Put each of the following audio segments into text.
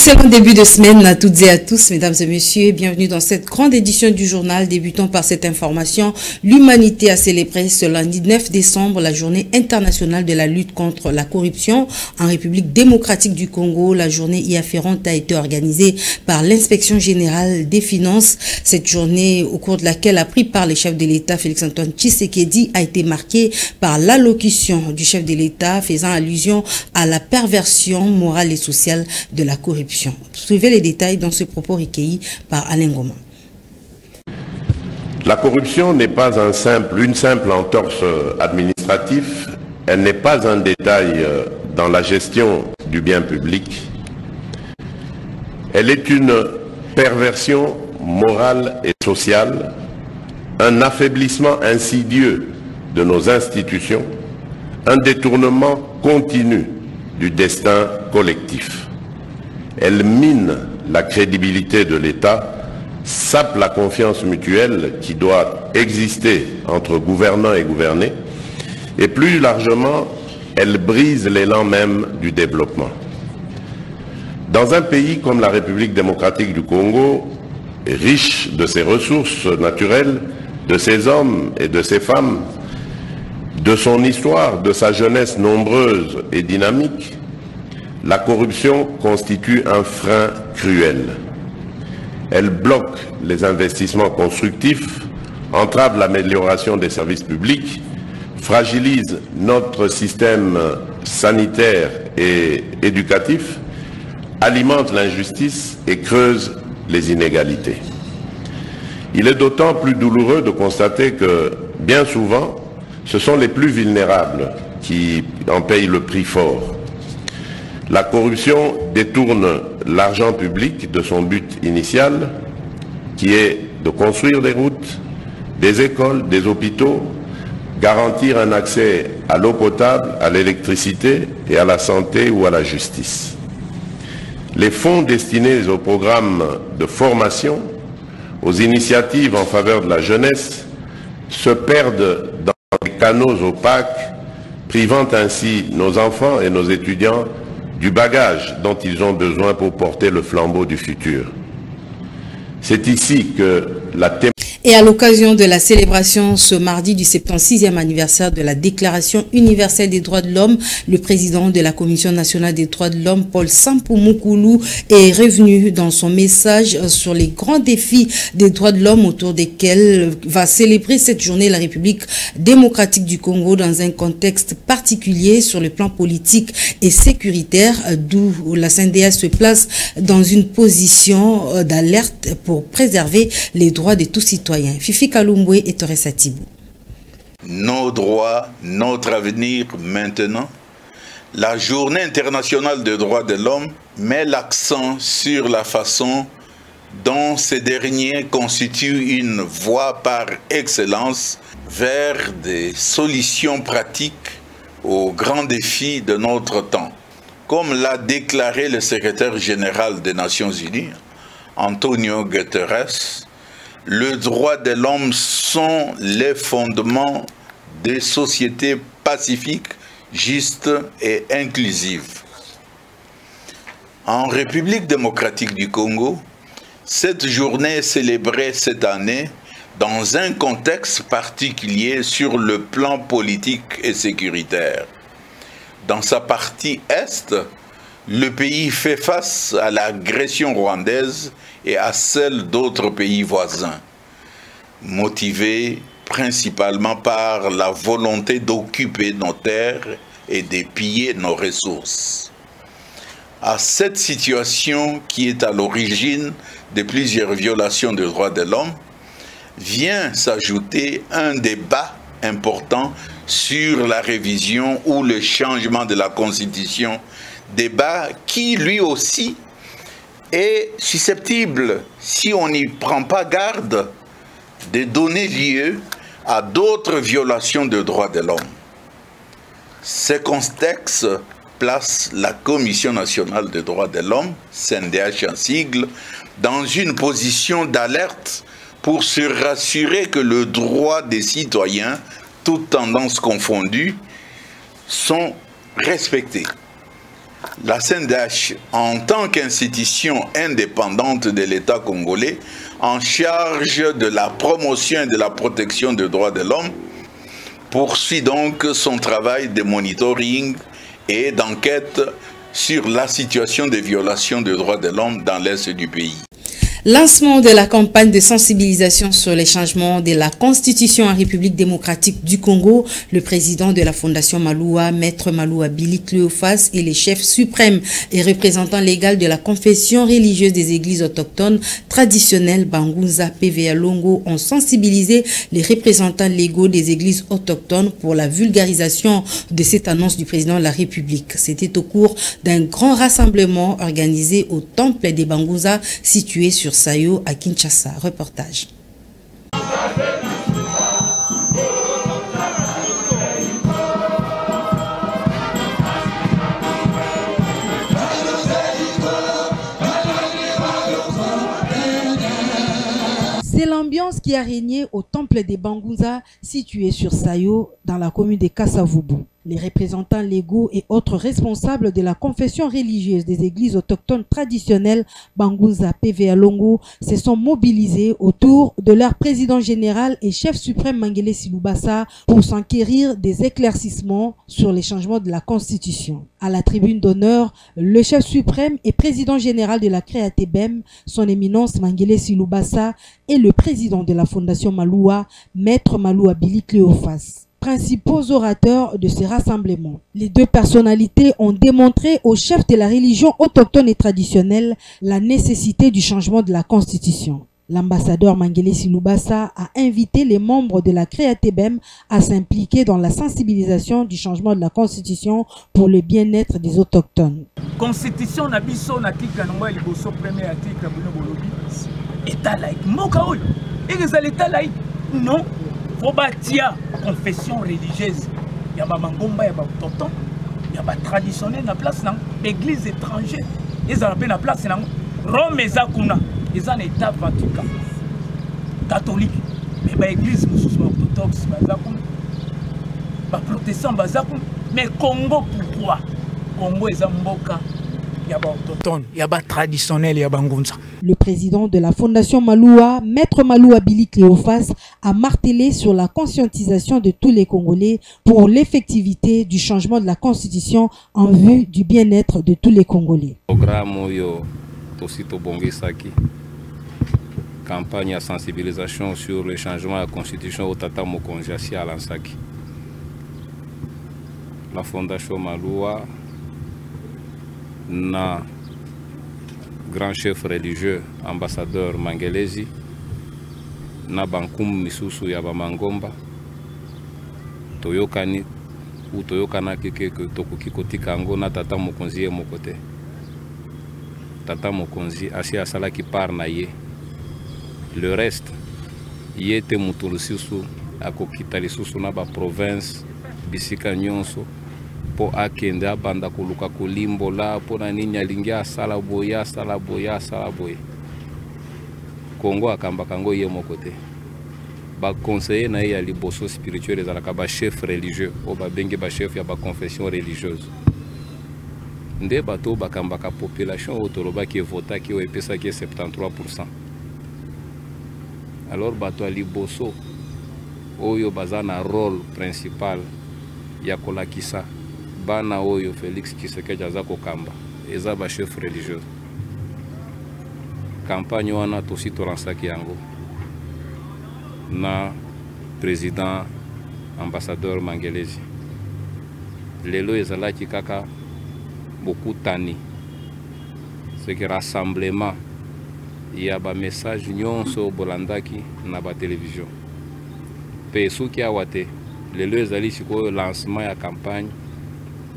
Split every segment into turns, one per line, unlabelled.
Excellent début de semaine à toutes et à tous, mesdames et messieurs. Bienvenue dans cette grande édition du journal. Débutons par cette information. L'humanité a célébré ce lundi 9 décembre la journée internationale de la lutte contre la corruption en République démocratique du Congo. La journée y afférente a été organisée par l'Inspection générale des finances. Cette journée, au cours de laquelle a pris part les chefs de l'État, Félix-Antoine Tshisekedi, a été marquée par l'allocution du chef de l'État faisant allusion à la perversion morale et sociale de la corruption. Suivez les détails dans ce propos recueilli par Alain Goma.
La corruption n'est pas une simple entorse administrative, elle n'est pas un détail dans la gestion du bien public, elle est une perversion morale et sociale, un affaiblissement insidieux de nos institutions, un détournement continu du destin collectif. Elle mine la crédibilité de l'État, sape la confiance mutuelle qui doit exister entre gouvernants et gouvernés, et plus largement, elle brise l'élan même du développement. Dans un pays comme la République démocratique du Congo, riche de ses ressources naturelles, de ses hommes et de ses femmes, de son histoire, de sa jeunesse nombreuse et dynamique, la corruption constitue un frein cruel. Elle bloque les investissements constructifs, entrave l'amélioration des services publics, fragilise notre système sanitaire et éducatif, alimente l'injustice et creuse les inégalités. Il est d'autant plus douloureux de constater que, bien souvent, ce sont les plus vulnérables qui en payent le prix fort. La corruption détourne l'argent public de son but initial, qui est de construire des routes, des écoles, des hôpitaux, garantir un accès à l'eau potable, à l'électricité et à la santé ou à la justice. Les fonds destinés aux programmes de formation, aux initiatives en faveur de la jeunesse, se perdent dans des canaux opaques, privant ainsi nos enfants et nos étudiants du bagage dont ils ont besoin pour porter le flambeau du futur. C'est ici que la thématique.
Et à l'occasion de la célébration ce mardi du 76e anniversaire de la Déclaration universelle des droits de l'homme, le président de la Commission nationale des droits de l'homme, Paul Sampoumoukoulou, est revenu dans son message sur les grands défis des droits de l'homme autour desquels va célébrer cette journée la République démocratique du Congo dans un contexte particulier sur le plan politique et sécuritaire, d'où la CNDH se place dans une position d'alerte pour préserver les droits de tous citoyens. Fifi Kalumbwe et Torres Atibou.
Nos droits, notre avenir maintenant. La Journée internationale des droits de l'homme met l'accent sur la façon dont ces derniers constituent une voie par excellence vers des solutions pratiques aux grands défis de notre temps. Comme l'a déclaré le secrétaire général des Nations Unies, Antonio Guterres, les droits de l'homme sont les fondements des sociétés pacifiques, justes et inclusives. En République démocratique du Congo, cette journée est célébrée cette année dans un contexte particulier sur le plan politique et sécuritaire. Dans sa partie Est, le pays fait face à l'agression rwandaise et à celle d'autres pays voisins, motivés principalement par la volonté d'occuper nos terres et de piller nos ressources. À cette situation qui est à l'origine de plusieurs violations des droits de l'homme, vient s'ajouter un débat important sur la révision ou le changement de la Constitution, débat qui lui aussi est susceptible, si on n'y prend pas garde, de donner lieu à d'autres violations des droits de l'homme. Ce contexte place la Commission nationale des droits de l'homme, CNDH en sigle, dans une position d'alerte pour se rassurer que le droit des citoyens, toutes tendances confondues, sont respectés. La CNDH, en tant qu'institution indépendante de l'État congolais, en charge de la promotion et de la protection des droits de l'homme, poursuit donc son travail de monitoring et d'enquête sur la situation des violations des droits de l'homme dans l'Est du pays.
Lancement de la campagne de sensibilisation sur les changements de la Constitution en République démocratique du Congo. Le président de la Fondation Maloua, Maître Maloua Billy Cléophas, et les chefs suprêmes et représentants légaux de la confession religieuse des églises autochtones traditionnelles Bangunza, PVA Longo ont sensibilisé les représentants légaux des églises autochtones pour la vulgarisation de cette annonce du président de la République. C'était au cours d'un grand rassemblement organisé au temple des Bangunza situé sur Sayo à Kinshasa. Reportage. C'est l'ambiance qui a régné au temple des Bangunza situé sur Sayo dans la commune de Kassavubu. Les représentants légaux et autres responsables de la confession religieuse des églises autochtones traditionnelles Bangunza, PVA Longo se sont mobilisés autour de leur président général et chef suprême Mangele Silubasa pour s'enquérir des éclaircissements sur les changements de la Constitution. À la tribune d'honneur, le chef suprême et président général de la CREATEBEM, son éminence Mangele Silubasa, et le président de la Fondation Maloua, Maître Maloua Billy Cléophas, principaux orateurs de ces rassemblements. Les deux personnalités ont démontré aux chefs de la religion autochtone et traditionnelle la nécessité du changement de la Constitution. L'ambassadeur Mangele Silubasa a invité les membres de la CREATEBEM à s'impliquer dans la sensibilisation du changement de la Constitution pour le bien-être des autochtones.
Constitution na biso na article na ngwa liboso premier article bono bolobi état laïque moka oyo et les états laïque non faut bâtir confession religieuse ya ba mangomba ya ba autochtone ya ba traditionnel na place na église étrangère ezala pe na place na Rome eza kuna eza na état Vatican catholique mais ba église mususu ba orthodoxe baza kuna ba protestant baza kuna mais Congo pourquoi Congo eza mboka ya ba autochtone ya ba traditionnel ya bangunza.
Le président de la Fondation Maloua, Maître Maloua Billy Cléophas, a martelé sur la conscientisation de tous les Congolais pour l'effectivité du changement de la Constitution en vue du bien-être de tous les Congolais.
Programme yo tosito bongisaki campagne de sensibilisation sur le changement de la Constitution au Tata Mokonzi à Lansaki. La Fondation Maloua na grand chef religieux ambassadeur Mangelezi na bankum misusu ya bamangomba toyokani ou toyokana keke tokoki kotika ngo na Tata Mokonzi mokote. Tata Mokonzi asi asalaki par na ye. Le reste yete mutulusisu akokita lisusu na ba province bisika nyonso po akende abanda koluka kolimbola po na nini alingi asala boya Congo akambaka ngo ye moko te ba conseiller na ye ya liboso spirituel ezalaka ba chef religieux o ba bengi ba chef ya ba confession religieuse nde bato bakambaka population otolobaki votaki o epesaki 73%. Alors bato liboso oyo baza na rôle principal ya kolakisa bana oyo Félix Tshisekedi aza kokamba eza ba chef religieux. Campagne wana tosi tolansaki yango na président ambassadeur Mangelezi. Lelo ezalaki kaka bokutani c'est que rassemblement ya ba message nyonso bolandaki na ba télévision pe soki awate lelo ezali sikoyo lancement ya campagne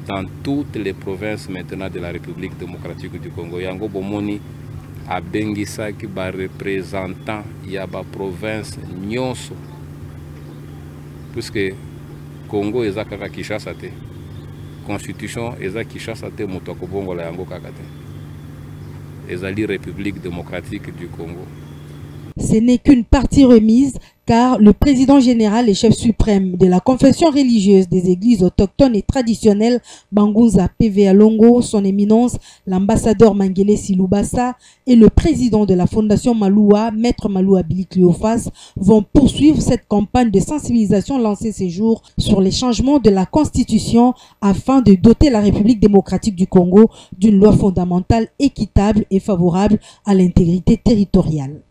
dans toutes les provinces maintenant de la République démocratique du Congo. Yango bomoni abengisaki ba représentant ya ba province nyonso puisque Congo eza kaka Kinshasa te. Constitution eza Kinshasa te moto akobongola yango kaka te. Ezali République démocratique du Congo.
Ce n'est qu'une partie remise, car le président général et chef suprême de la confession religieuse des églises autochtones et traditionnelles, Bangunza PV Alongo, son éminence, l'ambassadeur Mangele Silubasa et le président de la fondation Maloua, Maître Maloua Billy Cléophas, vont poursuivre cette campagne de sensibilisation lancée ces jours sur les changements de la Constitution afin de doter la République démocratique du Congo d'une loi fondamentale équitable et favorable à l'intégrité territoriale.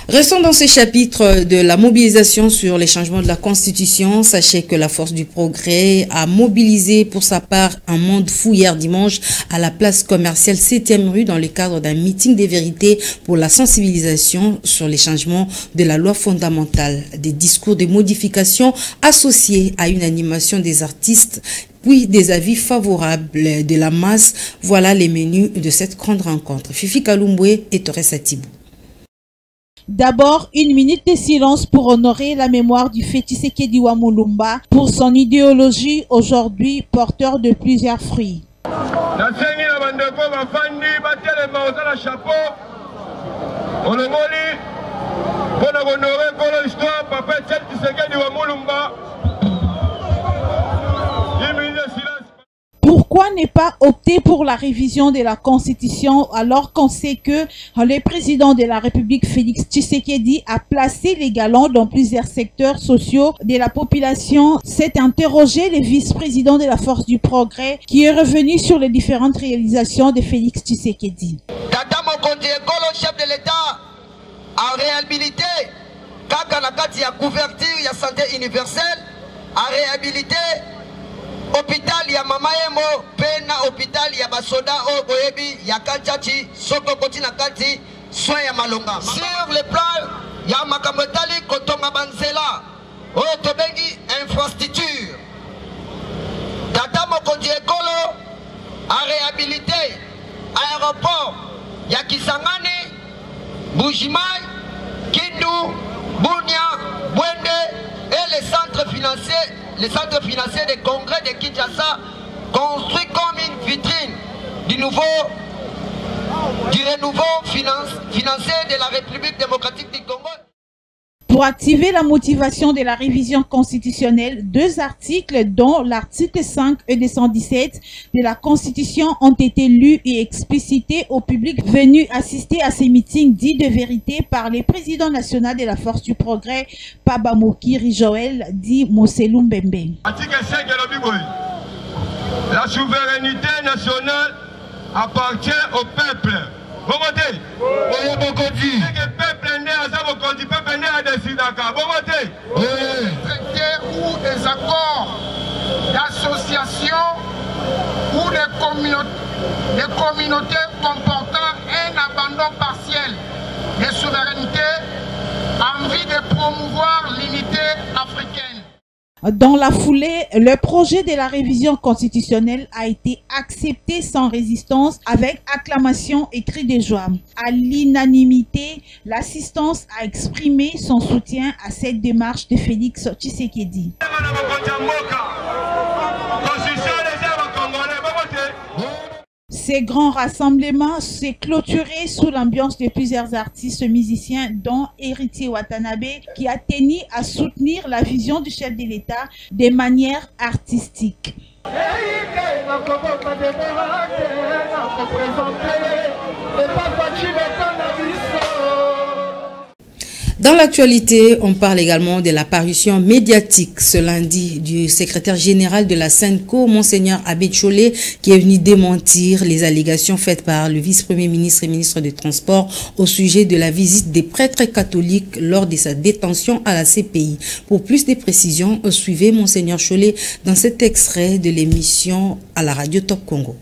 Restons dans ce chapitre de la mobilisation sur les changements de la Constitution. Sachez que la Force du Progrès a mobilisé pour sa part un monde fou hier dimanche à la place commerciale 7e rue dans le cadre d'un meeting des vérités pour la sensibilisation sur les changements de la loi fondamentale. Des discours de modification associés à une animation des artistes puis des avis favorables de la masse. Voilà les menus de cette grande rencontre. Fifi Kalumbwe et Torres Atibou.
D'abord, une minute de silence pour honorer la mémoire du fait Tshisekedi wa Mulumba pour son idéologie aujourd'hui porteur de plusieurs fruits. Pourquoi ne pas opter pour la révision de la Constitution alors qu'on sait que le président de la République, Félix Tshisekedi, a placé les galons dans plusieurs secteurs sociaux de la population? S'est interrogé le vice-président de la Force du Progrès qui est revenu sur les différentes réalisations de Félix Tshisekedi.
Tata Mokonzi Ekolo, chef de l'État, a réhabilité, kaka na kati ya couverture ya santé universelle, a réhabilité hôpital ya mama yemo pena hôpital ya basoda o boyebi ya kanchachi soko koti na kati soin ya malonga sur le plan ya makambo tali kotonga banzela o tobengi infrastructure. Tata Mokonzi Ekolo a réhabilité aéroport ya Kisangani, Bujimai, Kindu, Bunia, Bwende et les centres financiers des congrès de Kinshasa, construits comme une vitrine du renouveau financier de la République démocratique du Congo.
Pour activer la motivation de la révision constitutionnelle, 2 articles, dont l'article 5 et 217 de la Constitution, ont été lus et explicités au public venu assister à ces meetings dits de vérité par le président national de la Force du Progrès, Pabamokiri Joël, dit Moselou Mbembe.
Article 5 de l'Obiboy. La souveraineté nationale appartient au peuple. Vous votez? Oui, Bokondi. Le peuple né à Bokondi, peuple né à Desidaka. Vous votez? Oui.
Traités ou des accords d'association ou des communautés comportant un abandon partiel de souveraineté en vue de promouvoir l'unité africaine.
Dans la foulée, le projet de la révision constitutionnelle a été accepté sans résistance avec acclamation et cri de joie. À l'unanimité, l'assistance a exprimé son soutien à cette démarche de Félix Tshisekedi. Ces grands rassemblements s'est clôturé sous l'ambiance de plusieurs artistes musiciens, dont Héritier Watanabe, qui a tenu à soutenir la vision du chef de l'État de manière artistique.
Dans l'actualité, on parle également de la parution médiatique ce lundi du secrétaire général de la SENCO, Monseigneur Abbé Cholé, qui est venu démentir les allégations faites par le vice-premier ministre et ministre des Transports au sujet de la visite des prêtres catholiques lors de sa détention à la CPI. Pour plus de précisions, suivez Monseigneur Cholé dans cet extrait de l'émission à la radio Top Congo.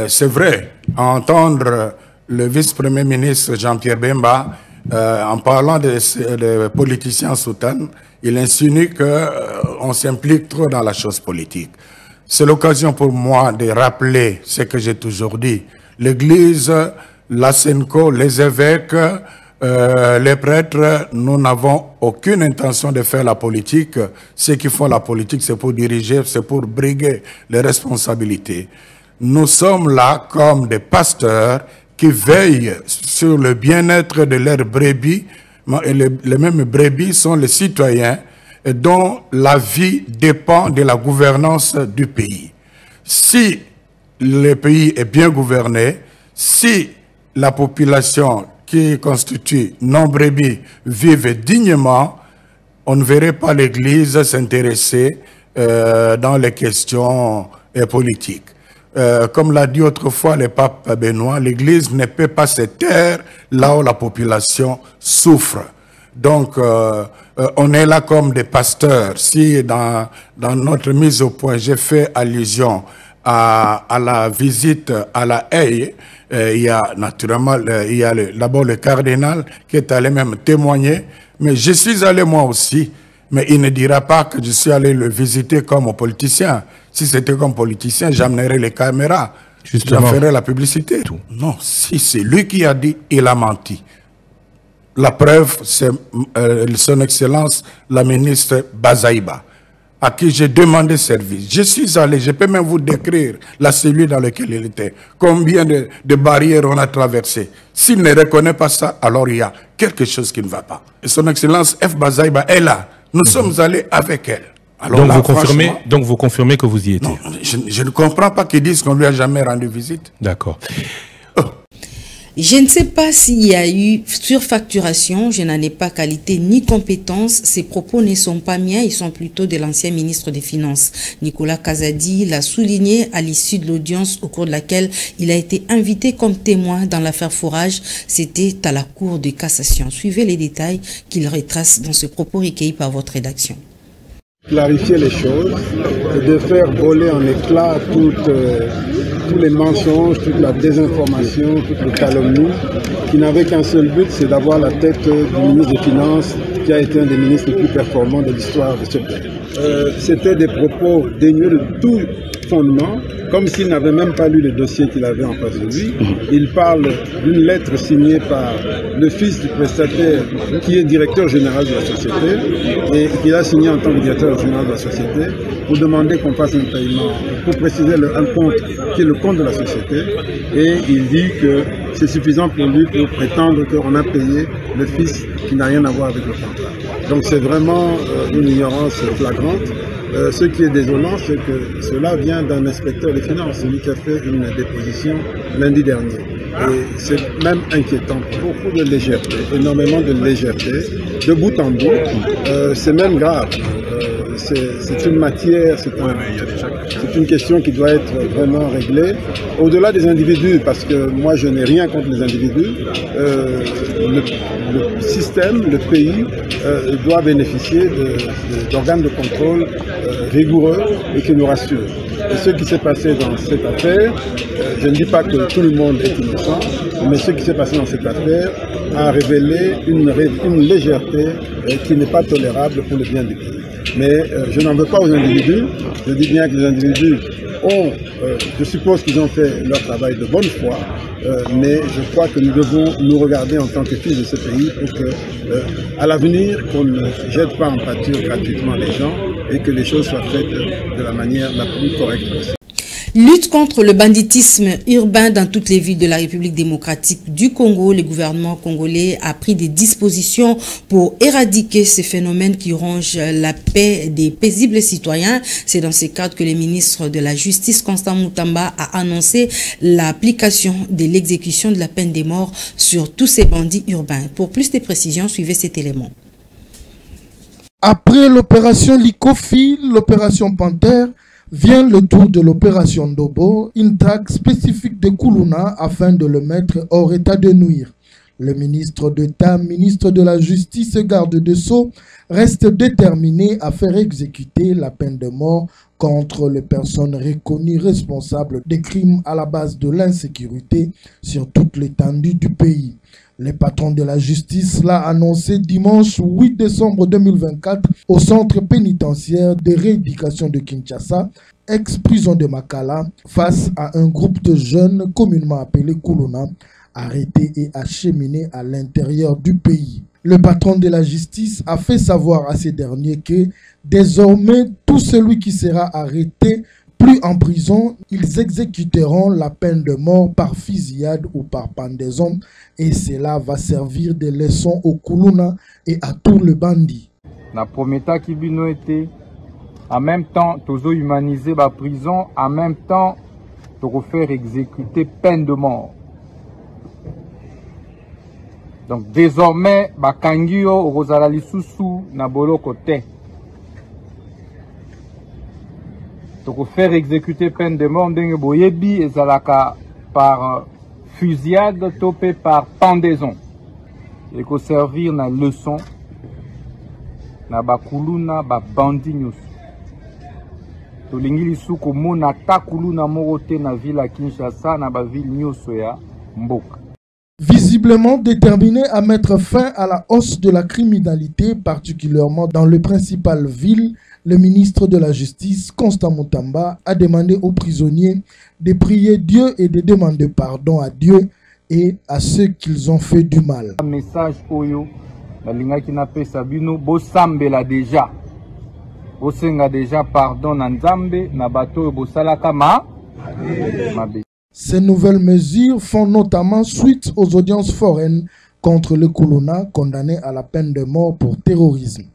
C'est vrai, à entendre le vice-premier ministre Jean-Pierre Bemba, en parlant des politiciens soutanes, il insinue qu'on s'implique trop dans la chose politique. C'est l'occasion pour moi de rappeler ce que j'ai toujours dit. L'Église, la SENCO, les évêques, les prêtres, nous n'avons aucune intention de faire la politique. Ceux qui font la politique, c'est pour diriger, c'est pour briguer les responsabilités. Nous sommes là comme des pasteurs qui veillent sur le bien-être de leurs brebis, et les mêmes brebis sont les citoyens dont la vie dépend de la gouvernance du pays. Si le pays est bien gouverné, si la population qui constitue nos brebis vive dignement, on ne verrait pas l'Église s'intéresser dans les questions politiques. Comme l'a dit autrefois le pape Benoît, l'Église ne peut pas se taire là où la population souffre. Donc, on est là comme des pasteurs. Si dans notre mise au point, j'ai fait allusion à la visite à La Haye, il y a naturellement d'abord le cardinal qui est allé même témoigner, mais je suis allé moi aussi. Mais il ne dira pas que je suis allé le visiter comme politicien. Si c'était comme politicien, j'amènerais les caméras, j'en ferais la publicité. Non, si c'est lui qui a dit, il a menti. La preuve, c'est son Excellence, la ministre Bazaïba, à qui j'ai demandé service. Je suis allé, je peux même vous décrire la cellule dans laquelle il était. Combien de barrières on a traversées. S'il ne reconnaît pas ça, alors il y a quelque chose qui ne va pas. Et son Excellence F. Bazaïba est là. Nous sommes allés avec elle. Alors
donc,
là,
vous confirmez que vous y étiez?
Non, je ne comprends pas qu'ils disent qu'on ne lui a jamais rendu visite.
D'accord.
Je ne sais pas s'il y a eu surfacturation, je n'en ai pas qualité ni compétence. Ces propos ne sont pas miens, ils sont plutôt de l'ancien ministre des Finances. Nicolas Kazadi l'a souligné à l'issue de l'audience au cours de laquelle il a été invité comme témoin dans l'affaire Forage. C'était à la Cour de cassation. Suivez les détails qu'il retrace dans ce propos recueilli par votre rédaction.
Clarifier les choses et de faire voler en éclats tous les mensonges, toute la désinformation, toutes les calomnies, qui n'avaient qu'un seul but, c'est d'avoir la tête du ministre des Finances, qui a été un des ministres les plus performants de l'histoire de ce pays. C'était des propos dénués de tout fondement, comme s'il n'avait même pas lu le dossier qu'il avait en face de lui. Il parle d'une lettre signée par le fils du prestataire qui est directeur général de la société et qu'il a signé en tant que directeur général de la société pour demander qu'on fasse un paiement, pour préciser un compte qui est le compte de la société, et il dit que c'est suffisant pour lui pour prétendre qu'on a payé le fils qui n'a rien à voir avec le contrat. Donc c'est vraiment une ignorance flagrante. Ce qui est désolant, c'est que cela vient d'un inspecteur des finances, celui qui a fait une déposition lundi dernier. Et c'est même inquiétant, beaucoup de légèreté, énormément de légèreté, de bout en bout. C'est même grave. C'est une matière, c'est une question qui doit être vraiment réglée. Au-delà des individus, parce que moi je n'ai rien contre les individus, le système, le pays doit bénéficier d'organes de contrôle rigoureux et qui nous rassurent. Et ce qui s'est passé dans cette affaire, je ne dis pas que tout le monde est innocent, mais ce qui s'est passé dans cette affaire a révélé une légèreté qui n'est pas tolérable pour le bien du pays. Mais je n'en veux pas aux individus, je dis bien que les individus ont, je suppose qu'ils ont fait leur travail de bonne foi, mais je crois que nous devons nous regarder en tant que fils de ce pays pour que, à l'avenir, qu'on ne jette pas en pâture gratuitement les gens et que les choses soient faites de la manière la plus correcte possible.
Lutte contre le banditisme urbain dans toutes les villes de la République démocratique du Congo. Le gouvernement congolais a pris des dispositions pour éradiquer ces phénomènes qui rongent la paix des paisibles citoyens. C'est dans ce cadre que le ministre de la Justice, Constant Moutamba, a annoncé l'application de l'exécution de la peine de mort sur tous ces bandits urbains. Pour plus de précisions, suivez cet élément.
Après l'opération Likofi, l'opération Panthère, vient le tour de l'opération Dobo, une traque spécifique de Koulouna afin de le mettre hors état de nuire. Le ministre d'État, ministre de la Justice et garde de Sceaux reste déterminé à faire exécuter la peine de mort contre les personnes reconnues responsables des crimes à la base de l'insécurité sur toute l'étendue du pays. Le patron de la justice l'a annoncé dimanche 8 décembre 2024 au centre pénitentiaire de rééducation de Kinshasa, ex-prison de Makala, face à un groupe de jeunes communément appelés Koulouna, arrêtés et acheminés à l'intérieur du pays. Le patron de la justice a fait savoir à ces derniers que désormais tout celui qui sera arrêté Plus en prison, ils exécuteront la peine de mort par fusillade ou par pendaison et cela va servir de leçon au Kuluna et à tous les bandits.
La prometa qui bino été en même temps tozo humaniser la prison, en même temps to faire exécuter peine de mort. Donc désormais bakangio rozala lisusu na boloko te. Donc faire exécuter peine de mort ndenge boyebi ezalaka par fusillade topé par pendaison. Et ko servir na leçon na bakuluna ba bandi nyusu. Tolingi lisuko mona takuluna moko te na ville à Kinshasa na ba ville nyusu ya mboka.
Visiblement déterminé à mettre fin à la hausse de la criminalité, particulièrement dans les principales villes, le ministre de la Justice, Constant Mutamba, a demandé aux prisonniers de prier Dieu et de demander pardon à Dieu et à ceux qu'ils ont fait du mal.
Un message oyo, la linga qui n'a pas sabino, bo sambela déjà. Bo senga déjà pardon na nzambe, na bato bo salaka mabe.
Ces nouvelles mesures font notamment suite aux audiences foraines contre le Kuluna condamné à la peine de mort pour terrorisme.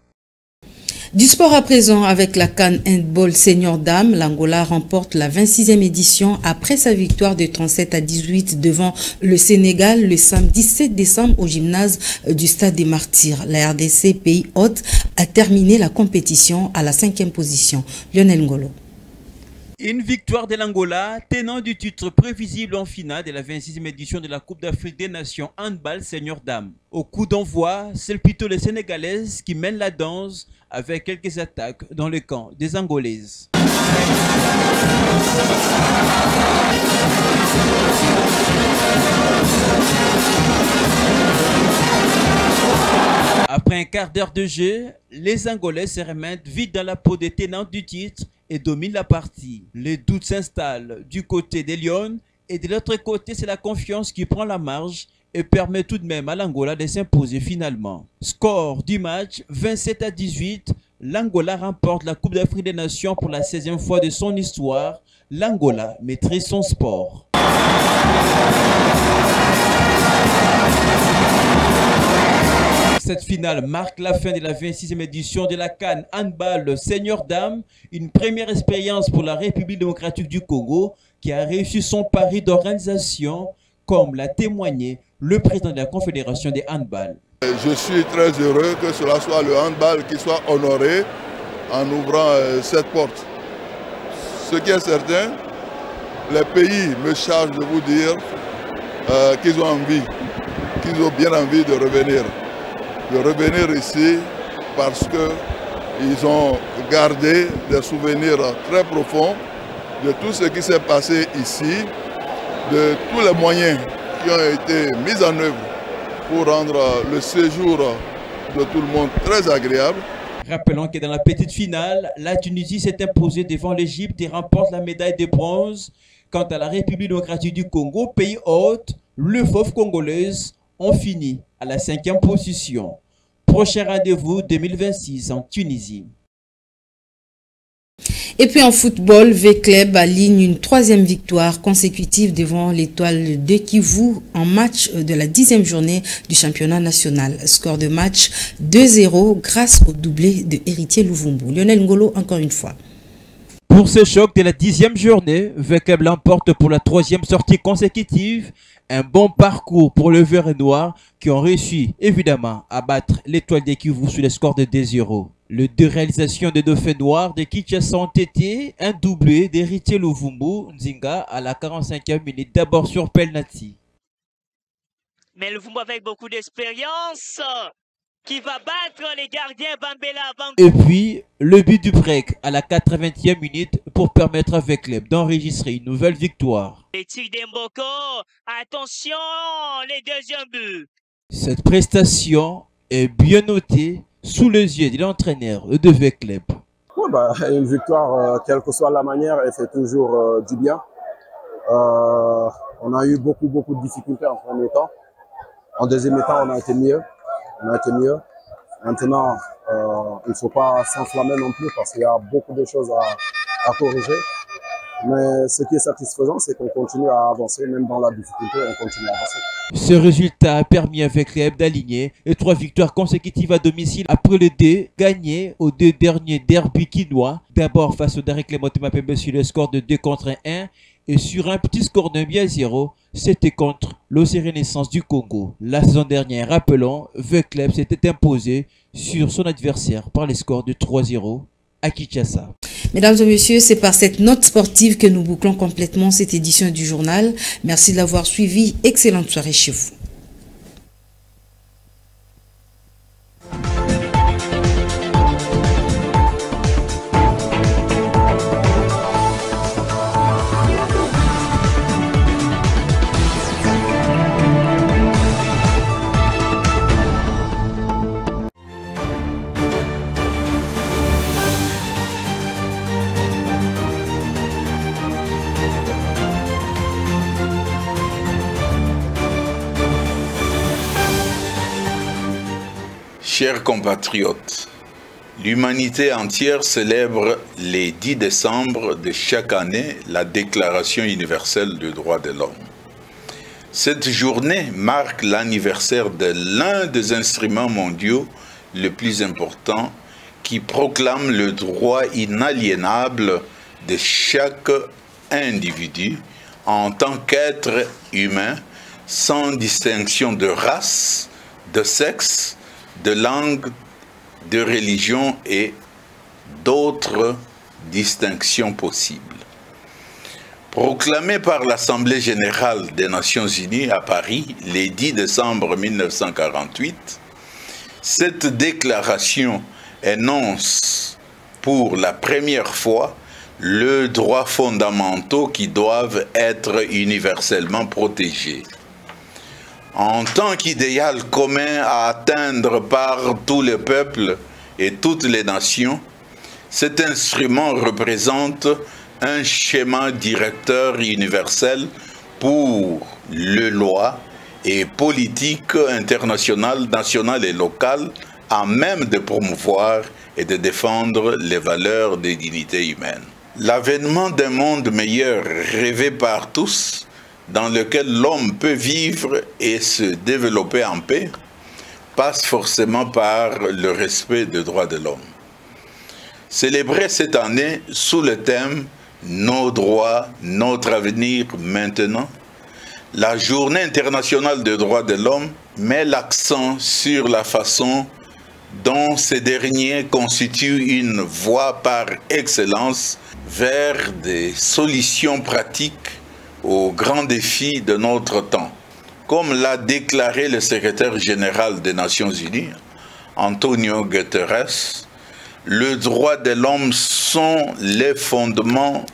Du sport à présent avec la CAN Handball Senior Dame, l'Angola remporte la 26e édition après sa victoire de 37-18 devant le Sénégal le samedi 7 décembre au gymnase du Stade des Martyrs. La RDC, pays hôte, a terminé la compétition à la 5e position. Lionel Ngolo.
Une victoire de l'Angola, tenant du titre prévisible en finale de la 26e édition de la Coupe d'Afrique des Nations Handball Senior Dame. Au coup d'envoi, c'est plutôt les Sénégalaises qui mènent la danse avec quelques attaques dans le camp des Angolaises. Après un quart d'heure de jeu, les Angolais se remettent vite dans la peau des tenants du titre et dominent la partie. Les doutes s'installent du côté des Lions et de l'autre côté, c'est la confiance qui prend la marge et permet tout de même à l'Angola de s'imposer finalement. Score du match 27-18, l'Angola remporte la Coupe d'Afrique des Nations pour la 16e fois de son histoire. L'Angola maîtrise son sport. Cette finale marque la fin de la 26e édition de la CAN Handball Senior Dame, une première expérience pour la République démocratique du Congo qui a réussi son pari d'organisation, comme l'a témoigné le président de la Confédération des handball.
Je suis très heureux que cela soit le handball qui soit honoré en ouvrant cette porte. Ce qui est certain, les pays me chargent de vous dire qu'ils ont envie, qu'ils ont bien envie de revenir ici parce qu'ils ont gardé des souvenirs très profonds de tout ce qui s'est passé ici, de tous les moyens qui ont été mis en œuvre pour rendre le séjour de tout le monde très agréable.
Rappelons que dans la petite finale, la Tunisie s'est imposée devant l'Égypte et remporte la médaille de bronze. Quant à la République démocratique du Congo, pays hôte, le FOF congolaise ont fini à la 5e position. Prochain rendez-vous 2026 en Tunisie.
Et puis en football, V-Club aligne une 3e victoire consécutive devant l'Étoile de Kivu en match de la 10e journée du championnat national. Score de match 2-0 grâce au doublé de Héritier Louvumbu. Lionel Ngolo encore une fois.
Pour ce choc de la 10e journée, V-Club l'emporte pour la 3e sortie consécutive. Un bon parcours pour le vert et noir qui ont réussi évidemment à battre l'Étoile de Kivu sur le score de 2-0. Les deux réalisations des Dauphins noirs de Kinshasa ont été un doublé d'Héritier Louvumbu Nzinga à la 45e minute, d'abord sur penalty.
Mais Louvumbu avec beaucoup d'expérience qui va battre les gardiens Bambela.
Et puis le but du break à la 80e minute pour permettre à V-Club d'enregistrer une nouvelle victoire.
Les tirs d'Mboko, attention, les deuxièmes buts.
Cette prestation est bien notée sous les yeux de l'entraîneur de V-Club.
Oui, une victoire, quelle que soit la manière, elle fait toujours du bien. On a eu beaucoup de difficultés en premier temps. En deuxième temps, on a été mieux. Maintenant, il ne faut pas s'enflammer non plus parce qu'il y a beaucoup de choses à corriger. Mais ce qui est satisfaisant, c'est qu'on continue à avancer, même dans la difficulté, on continue à avancer.
Ce résultat a permis avec Club d'aligner et 3 victoires consécutives à domicile après le dé gagné aux 2 derniers derbys quinois. D'abord face au Derek Motema Pembe sur le score de 2-1 et sur un petit score de 1-0, c'était contre l'OC Renaissance du Congo. La saison dernière, rappelons, The Club s'était imposé sur son adversaire par les scores de 3-0 à Kinshasa.
Mesdames et messieurs, c'est par cette note sportive que nous bouclons complètement cette édition du journal. Merci de l'avoir suivi. Excellente soirée chez vous.
Chers compatriotes, l'humanité entière célèbre les 10 décembre de chaque année la Déclaration universelle des droits de l'homme. Cette journée marque l'anniversaire de l'un des instruments mondiaux les plus importants qui proclame le droit inaliénable de chaque individu en tant qu'être humain, sans distinction de race, de sexe, de langue, de religion et d'autres distinctions possibles. Proclamée par l'Assemblée générale des Nations unies à Paris le 10 décembre 1948, cette déclaration énonce pour la première fois les droits fondamentaux qui doivent être universellement protégés. En tant qu'idéal commun à atteindre par tous les peuples et toutes les nations, cet instrument représente un schéma directeur universel pour les lois et politiques internationales, nationales et locales à même de promouvoir et de défendre les valeurs de dignité humaine. L'avènement d'un monde meilleur rêvé par tous, dans lequel l'homme peut vivre et se développer en paix, passe forcément par le respect des droits de l'homme. Célébrer cette année sous le thème « Nos droits, notre avenir maintenant », la Journée internationale des droits de l'homme met l'accent sur la façon dont ces derniers constituent une voie par excellence vers des solutions pratiques aux grands défis de notre temps. Comme l'a déclaré le secrétaire général des Nations Unies, Antonio Guterres, les droits de l'homme sont les fondements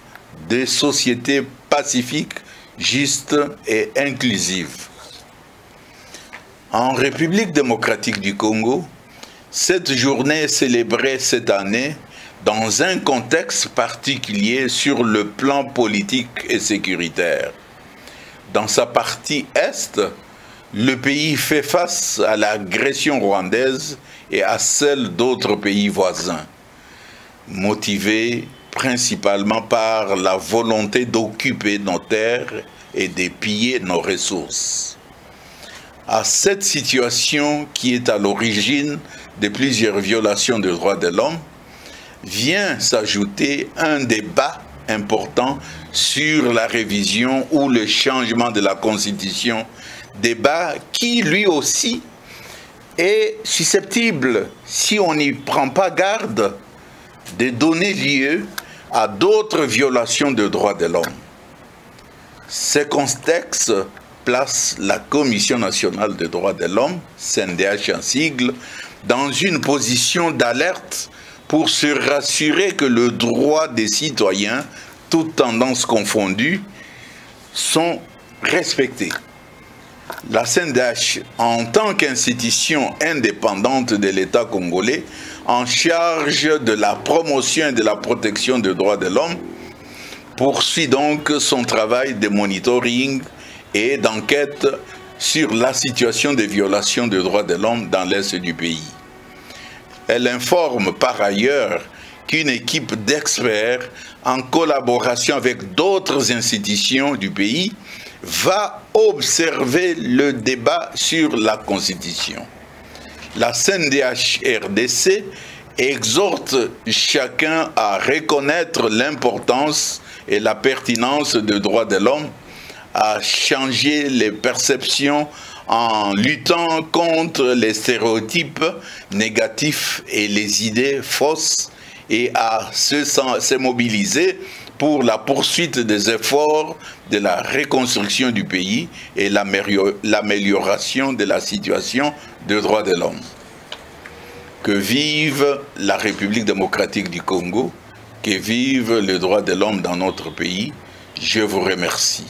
des sociétés pacifiques, justes et inclusives. En République démocratique du Congo, cette journée est célébrée cette année dans un contexte particulier sur le plan politique et sécuritaire. Dans sa partie Est, le pays fait face à l'agression rwandaise et à celle d'autres pays voisins, motivés principalement par la volonté d'occuper nos terres et de piller nos ressources. À cette situation qui est à l'origine de plusieurs violations des droits de l'homme, vient s'ajouter un débat important sur la révision ou le changement de la Constitution, débat qui lui aussi est susceptible, si on n'y prend pas garde, de donner lieu à d'autres violations des droits de l'homme. Ce contexte place la Commission nationale des droits de l'homme, CNDH en sigle, dans une position d'alerte pour se rassurer que les droits des citoyens, toutes tendances confondues, sont respectés. La CNDH, en tant qu'institution indépendante de l'État congolais, en charge de la promotion et de la protection des droits de l'homme, poursuit donc son travail de monitoring et d'enquête sur la situation des violations des droits de l'homme dans l'Est du pays. Elle informe par ailleurs qu'une équipe d'experts, en collaboration avec d'autres institutions du pays, va observer le débat sur la Constitution. La CNDH-RDC exhorte chacun à reconnaître l'importance et la pertinence des droits de l'homme, à changer les perceptions en luttant contre les stéréotypes négatifs et les idées fausses et à se mobiliser pour la poursuite des efforts de la reconstruction du pays et l'amélioration de la situation des droits de l'homme. Que vive la République démocratique du Congo, que vive les droits de l'homme dans notre pays. Je vous remercie.